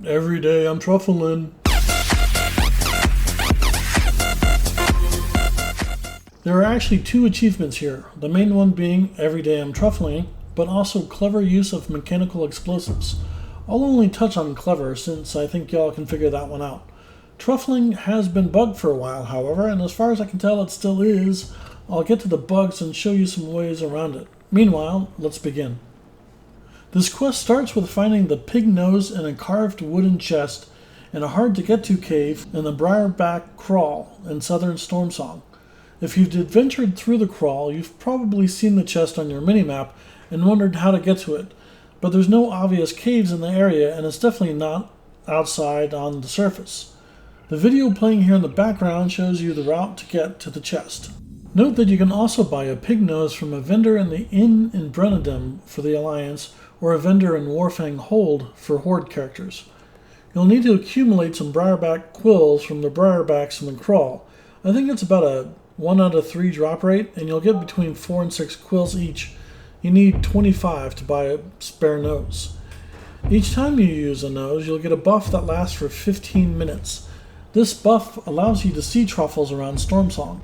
Every day I'm truffling. There are actually two achievements here, the main one being Every Day I'm Truffling, but also clever use of mechanical explosives. I'll only touch on clever since I think y'all can figure that one out. Truffling has been bugged for a while, however, and as far as I can tell it still is. I'll get to the bugs and show you some ways around it. Meanwhile, let's begin. This quest starts with finding the pig nose in a carved wooden chest in a hard-to-get-to cave in the Briarback Crawl in southern Stormsong. If you've adventured through the crawl, you've probably seen the chest on your minimap and wondered how to get to it, but there's no obvious caves in the area and it's definitely not outside on the surface. The video playing here in the background shows you the route to get to the chest. Note that you can also buy a pig nose from a vendor in the inn in Brennadem for the Alliance, or a vendor in Warfang Hold for Horde characters. You'll need to accumulate some Briarback quills from the Briarbacks in the crawl. I think it's about a 1 out of 3 drop rate, and you'll get between 4 and 6 quills each. You need 25 to buy a spare nose. Each time you use a nose, you'll get a buff that lasts for 15 minutes. This buff allows you to see truffles around Stormsong.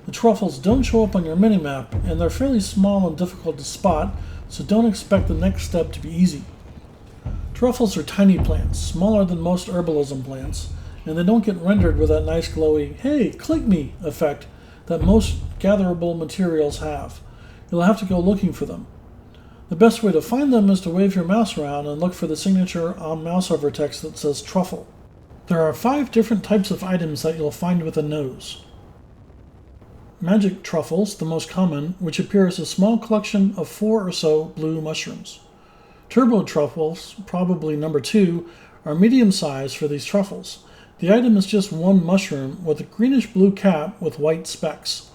The truffles don't show up on your minimap, and they're fairly small and difficult to spot, so don't expect the next step to be easy. Truffles are tiny plants, smaller than most herbalism plants, and they don't get rendered with that nice glowy, hey, click me effect that most gatherable materials have. You'll have to go looking for them. The best way to find them is to wave your mouse around and look for the signature on mouse over text that says truffle. There are 5 different types of items that you'll find with a nose. Magic truffles, the most common, which appear as a small collection of 4 or so blue mushrooms. Turbo truffles, probably number 2, are medium size for these truffles. The item is just one mushroom with a greenish-blue cap with white specks.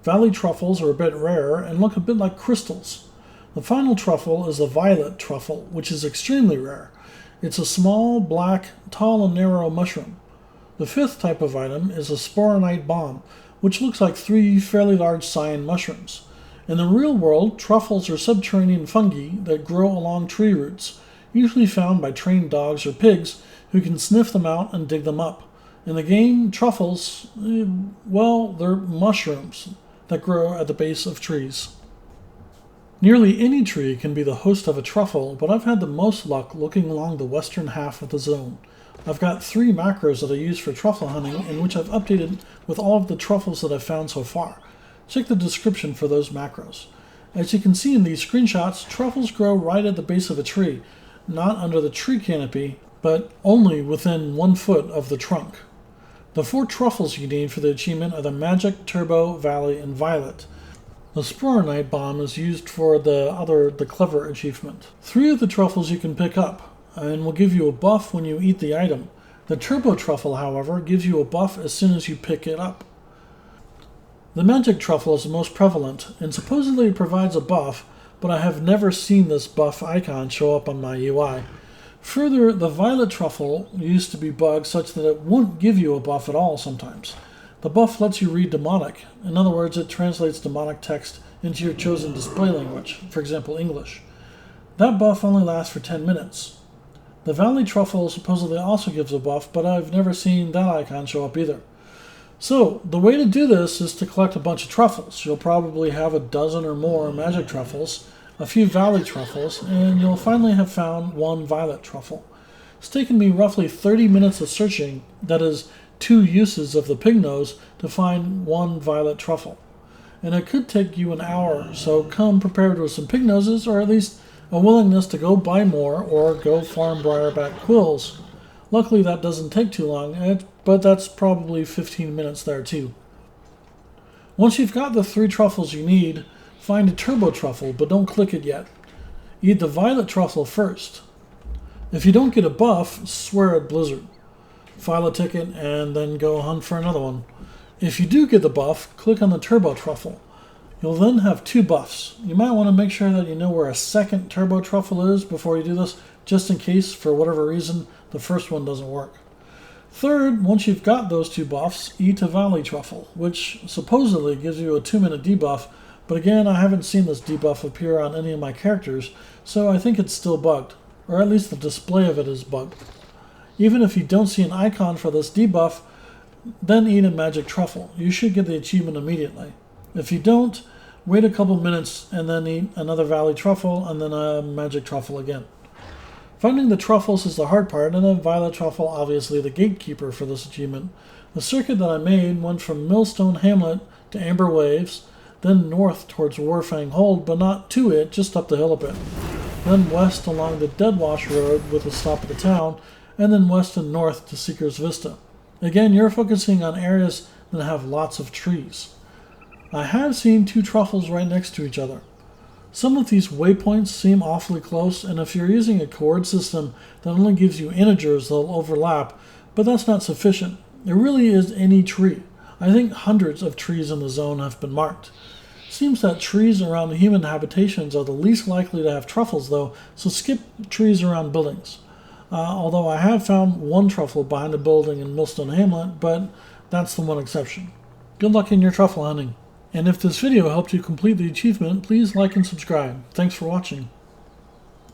Valley truffles are a bit rarer and look a bit like crystals. The final truffle is the violet truffle, which is extremely rare. It's a small, black, tall and narrow mushroom. The 5th type of item is a Night Balm, which looks like 3 fairly large cyan mushrooms. In the real world, truffles are subterranean fungi that grow along tree roots, usually found by trained dogs or pigs who can sniff them out and dig them up. In the game, truffles, they're mushrooms that grow at the base of trees. Nearly any tree can be the host of a truffle, but I've had the most luck looking along the western half of the zone. I've got 3 macros that I use for truffle hunting, and which I've updated with all of the truffles that I've found so far. Check the description for those macros. As you can see in these screenshots, truffles grow right at the base of a tree, not under the tree canopy, but only within 1 foot of the trunk. The 4 truffles you need for the achievement are the Magic, Turbo, Valley, and Violet. The Night Balm is used for the Clever achievement. 3 of the truffles you can pick up, and will give you a buff when you eat the item. The Turbo Truffle, however, gives you a buff as soon as you pick it up. The Magic Truffle is the most prevalent, and supposedly it provides a buff, but I have never seen this buff icon show up on my UI. Further, the Violet Truffle used to be bugged such that it wouldn't give you a buff at all sometimes. The buff lets you read demonic. In other words, it translates demonic text into your chosen display language, for example English. That buff only lasts for 10 minutes. The Valley Truffle supposedly also gives a buff, but I've never seen that icon show up either. So, the way to do this is to collect a bunch of truffles. You'll probably have a dozen or more magic truffles, a few valley truffles, and you'll finally have found 1 violet truffle. It's taken me roughly 30 minutes of searching, that is, 2 uses of the pig nose, to find 1 violet truffle. And it could take you an hour, so come prepared with some pig noses, or at least a willingness to go buy more or go farm Briarback quills. Luckily that doesn't take too long, but that's probably 15 minutes there too. Once you've got the 3 truffles you need, find a turbo truffle, but don't click it yet. Eat the violet truffle first. If you don't get a buff, swear at Blizzard. File a ticket and then go hunt for another one. If you do get the buff, click on the turbo truffle. You'll then have 2 buffs. You might want to make sure that you know where a second turbo truffle is before you do this, just in case, for whatever reason, the first one doesn't work. Third, once you've got those 2 buffs, eat a valley truffle, which supposedly gives you a 2-minute debuff, but again, I haven't seen this debuff appear on any of my characters, so I think it's still bugged, or at least the display of it is bugged. Even if you don't see an icon for this debuff, then eat a magic truffle. You should get the achievement immediately. If you don't, wait a couple minutes and then eat another valley truffle and then a magic truffle again. Finding the truffles is the hard part, and a violet truffle obviously the gatekeeper for this achievement. The circuit that I made went from Millstone Hamlet to Amber Waves, then north towards Warfang Hold, but not to it, just up the hill a bit. Then west along the Deadwash Road with a stop at the town, and then west and north to Seeker's Vista. Again, you're focusing on areas that have lots of trees. I have seen two truffles right next to each other. Some of these waypoints seem awfully close, and if you're using a coord system that only gives you integers, they'll overlap, but that's not sufficient. There really is any tree. I think hundreds of trees in the zone have been marked. Seems that trees around human habitations are the least likely to have truffles though, so skip trees around buildings. Although I have found one truffle behind a building in Millstone Hamlet, but that's the one exception. Good luck in your truffle hunting. And if this video helped you complete the achievement, please like and subscribe. Thanks for watching.